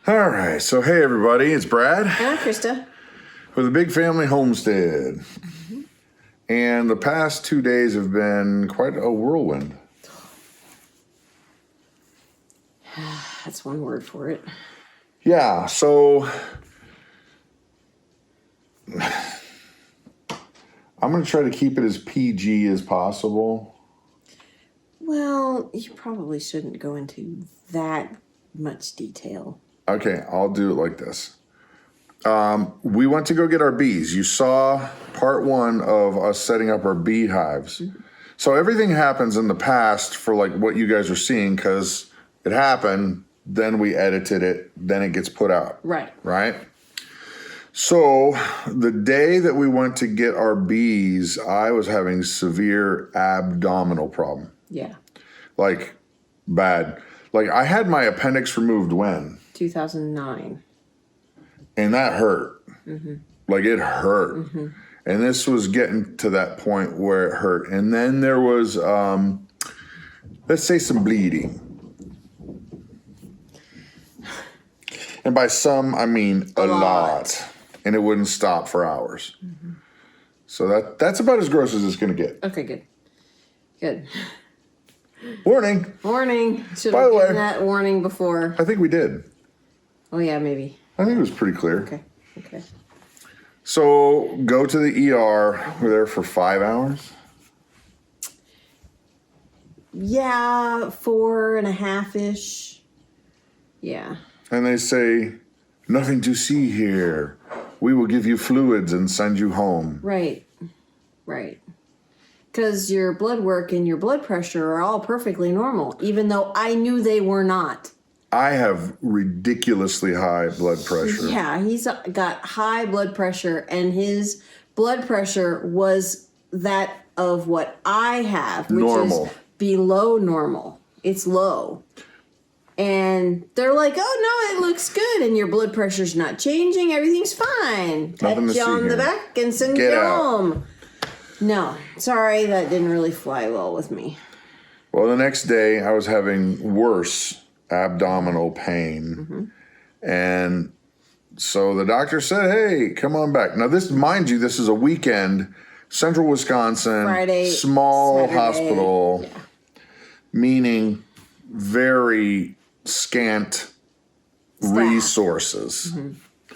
All right, so hey everybody, it's Brad. And I'm Christa. With the Big Family Homestead. Mm-hmm. And the past 2 days have been quite a whirlwind. That's one word for it. Yeah, so I'm going to try to keep it as PG as possible. Well, you probably shouldn't go into that much detail. Okay, I'll do it like this. We went to go get our bees. You saw part one of us setting up our beehives. Mm-hmm. So everything happens in the past for like what you guys are seeing because it happened, then we edited it, then it gets put out. Right. Right? So the day that we went to get our bees, I was having severe abdominal problem. Yeah. Like bad. Like I had my appendix removed when? 2009. And that hurt. Mm-hmm. Like it hurt. Mm-hmm. And this was getting to that point where it hurt. And then there was, let's say, some bleeding. And by some, I mean a lot. And it wouldn't stop for hours. Mm-hmm. So that's about as gross as it's going to get. Okay, good. Good. Warning. Warning. Should have given that warning before. I think we did. Oh, yeah, maybe. I think it was pretty clear. Okay. So go to the ER. We're there for 5 hours. Yeah, 4.5-ish. Yeah. And they say, nothing to see here. We will give you fluids and send you home. Right. Because your blood work and your blood pressure are all perfectly normal, even though I knew they were not. I have ridiculously high blood pressure. Yeah, he's got high blood pressure, and his blood pressure was that of what I have, which is below normal. It's low. And they're like, oh, no, it looks good, and your blood pressure's not changing. Everything's fine. Pat you on the back and send you home. No, sorry, that didn't really fly well with me. Well, the next day, I was having worse abdominal pain. Mm-hmm. And so the doctor said, hey, come on back. Now, mind you, this is a weekend, central Wisconsin, Friday, small Saturday, hospital, meaning very scant resources. Mm-hmm.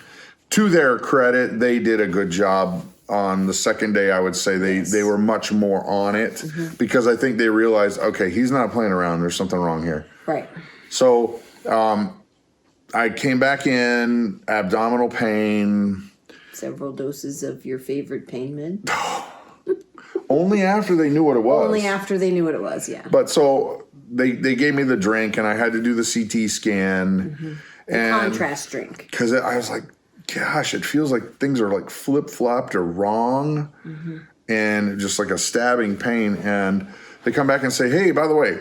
To their credit, they did a good job. On the second day, I would say they were much more on it because I think they realized, okay, he's not playing around. There's something wrong here. Right. So I came back in, abdominal pain. Several doses of your favorite pain med. Only after they knew what it was. Only after they knew what it was, yeah. But so they gave me the drink, and I had to do the CT scan. Mm-hmm. The contrast drink. Because I was like, gosh, it feels like things are like flip-flopped or wrong. Mm-hmm. And just like a stabbing pain. And they come back and say, hey, by the way,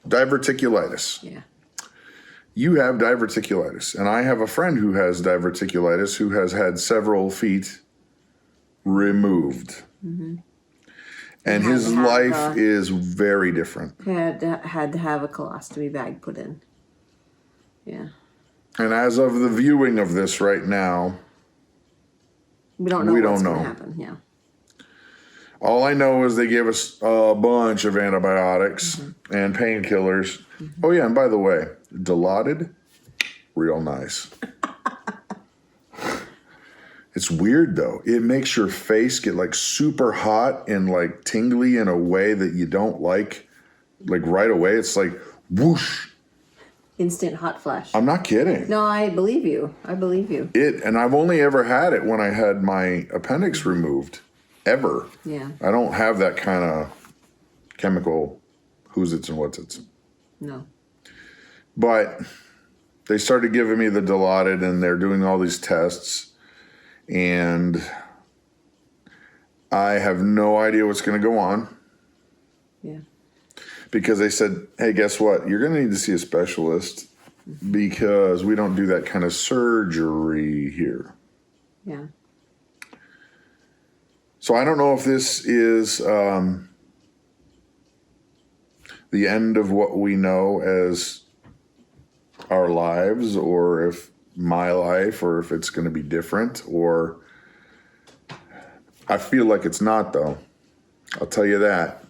diverticulitis. Yeah. You have diverticulitis. And I have a friend who has diverticulitis who has had several feet removed. Mm-hmm. And his life is very different. Had to have a colostomy bag put in. Yeah. And as of the viewing of this right now, we don't know what's going to happen. Yeah. All I know is they gave us a bunch of antibiotics and painkillers. Mm-hmm. Oh, yeah, and by the way, Dilaudid, real nice. It's weird, though. It makes your face get, like, super hot and, like, tingly in a way that you don't like right away. It's like, whoosh. Instant hot flash. I'm not kidding. No, I believe you. And I've only ever had it when I had my appendix removed. Ever. Yeah. I don't have that kind of chemical who's it's and what's it's. No. But they started giving me the Dilaudid, and they're doing all these tests. And I have no idea what's going to go on. Yeah. Because they said, hey, guess what? You're going to need to see a specialist because we don't do that kind of surgery here. Yeah. So I don't know if this is the end of what we know as our lives, or if my life, or if it's going to be different, or I feel like it's not, though. I'll tell you that.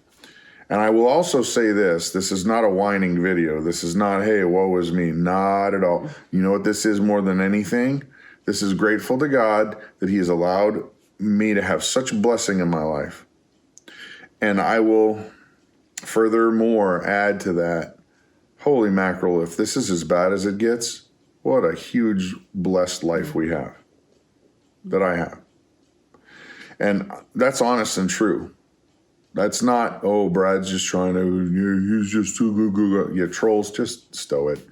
And I will also say this is not a whining video. This is not, hey, woe is me. Not at all. You know what this is more than anything? This is grateful to God that he has allowed me to have such blessing in my life. And I will furthermore add to that, holy mackerel, if this is as bad as it gets, what a huge blessed life we have, that I have. And that's honest and true. That's not, oh, Brad's just trying to, he's just too good. Yeah, trolls, just stow it.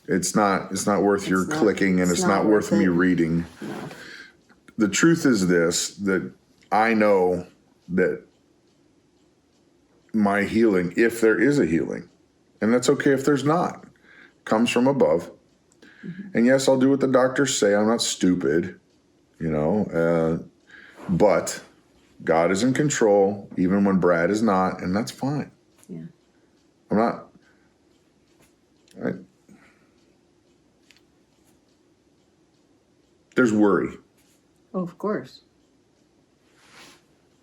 It's not worth your clicking, and it's not worth me reading. No. The truth is this, that I know that my healing, if there is a healing, and that's okay if there's not, comes from above. Mm-hmm. And yes, I'll do what the doctors say. I'm not stupid, but God is in control, even when Brad is not, and that's fine. Yeah. I'm not. There's worry. Oh, of course.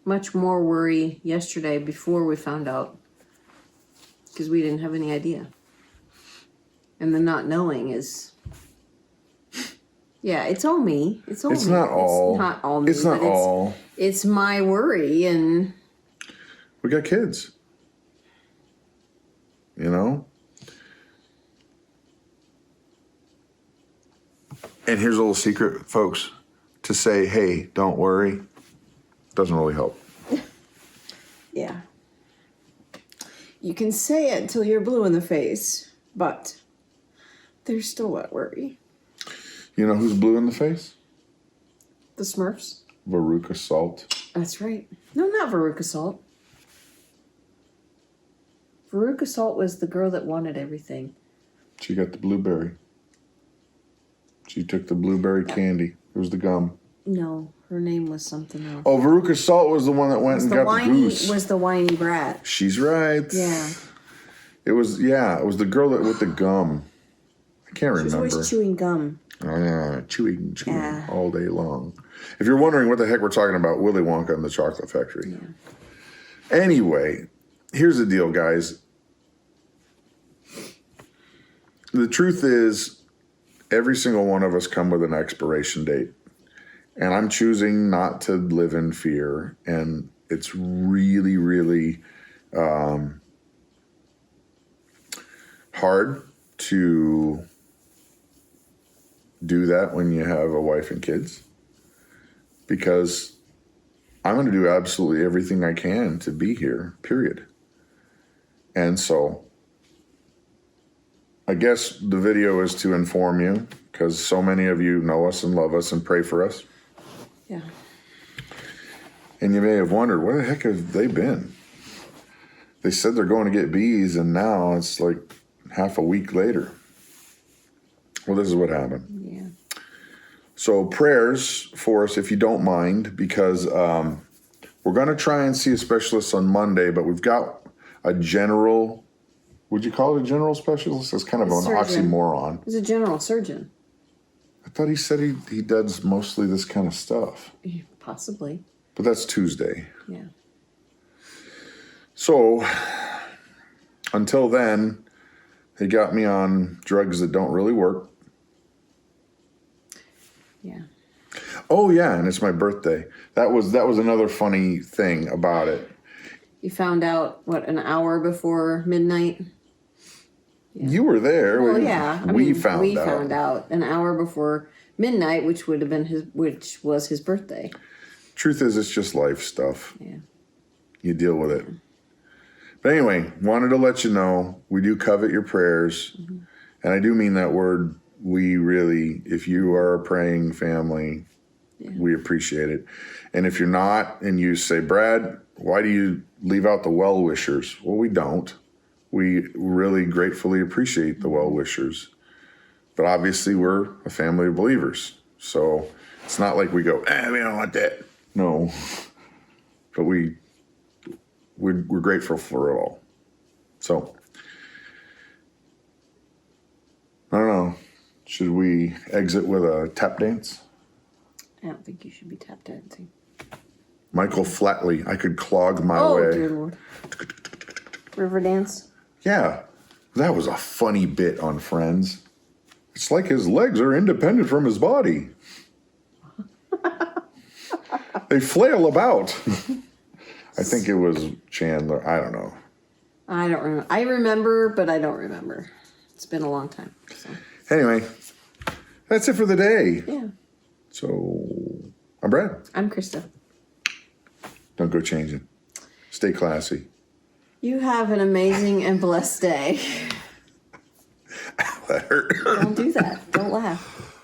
Much more worry yesterday before we found out, because we didn't have any idea. And the not knowing is, yeah, it's all me. It's all me. It's not all. It's not all me. It's not all. It's my worry, and we got kids. And here's a little secret, folks. To say, hey, don't worry, doesn't really help. Yeah. You can say it until you're blue in the face, but there's still that worry. You know who's blue in the face? The Smurfs. Veruca Salt. That's right. No, not Veruca Salt. Veruca Salt was the girl that wanted everything. She got the blueberry. She took the blueberry candy. It was the gum. No, her name was something else. Oh, Veruca Salt was the one that went and got the goose. Was the whiny brat. She's right. Yeah. It was the girl that with the gum. I can't remember. She was always chewing gum. Chewing all day long. If you're wondering what the heck we're talking about, Willy Wonka and the Chocolate Factory. Yeah. Anyway, here's the deal, guys. The truth is, every single one of us come with an expiration date. And I'm choosing not to live in fear. And it's really, really hard to do that when you have a wife and kids. Because I'm going to do absolutely everything I can to be here, period. And so I guess the video is to inform you, because so many of you know us and love us and pray for us. Yeah. And you may have wondered, where the heck have they been? They said they're going to get bees, and now it's like half a week later. Well, this is what happened. Yeah. So prayers for us, if you don't mind, because we're going to try and see a specialist on Monday, but we've got a general, would you call it a general specialist? It's kind of an oxymoron. He's a general surgeon. I thought he said he does mostly this kind of stuff. Possibly. But that's Tuesday. Yeah. So until then, he got me on drugs that don't really work. Yeah. Oh yeah, and it's my birthday. That was another funny thing about it. You found out, an hour before midnight? Yeah. You were there. Well, yeah. We found out an hour before midnight, which was his birthday. Truth is, it's just life stuff. Yeah. You deal with it. But anyway, wanted to let you know, we do covet your prayers. Mm-hmm. And I do mean that word, we really, if you are a praying family, we appreciate it. And if you're not, and you say, Brad, why do you leave out the well-wishers? Well, we don't. We really gratefully appreciate the well-wishers. But obviously, we're a family of believers. So it's not like we go, we don't want that. No. But we're grateful for it all. So I don't know. Should we exit with a tap dance? I don't think you should be tap dancing. Michael Flatley, I could clog my Oh, way. dear Lord. River dance? Yeah, that was a funny bit on Friends. It's like his legs are independent from his body. They flail about. I think it was Chandler. I don't know. I don't remember. I remember, but I don't remember. It's been a long time. So. Anyway, that's it for the day. Yeah. So, I'm Brad. I'm Christa. Don't go changing. Stay classy. You have an amazing and blessed day. That hurt. Don't do that. Don't laugh.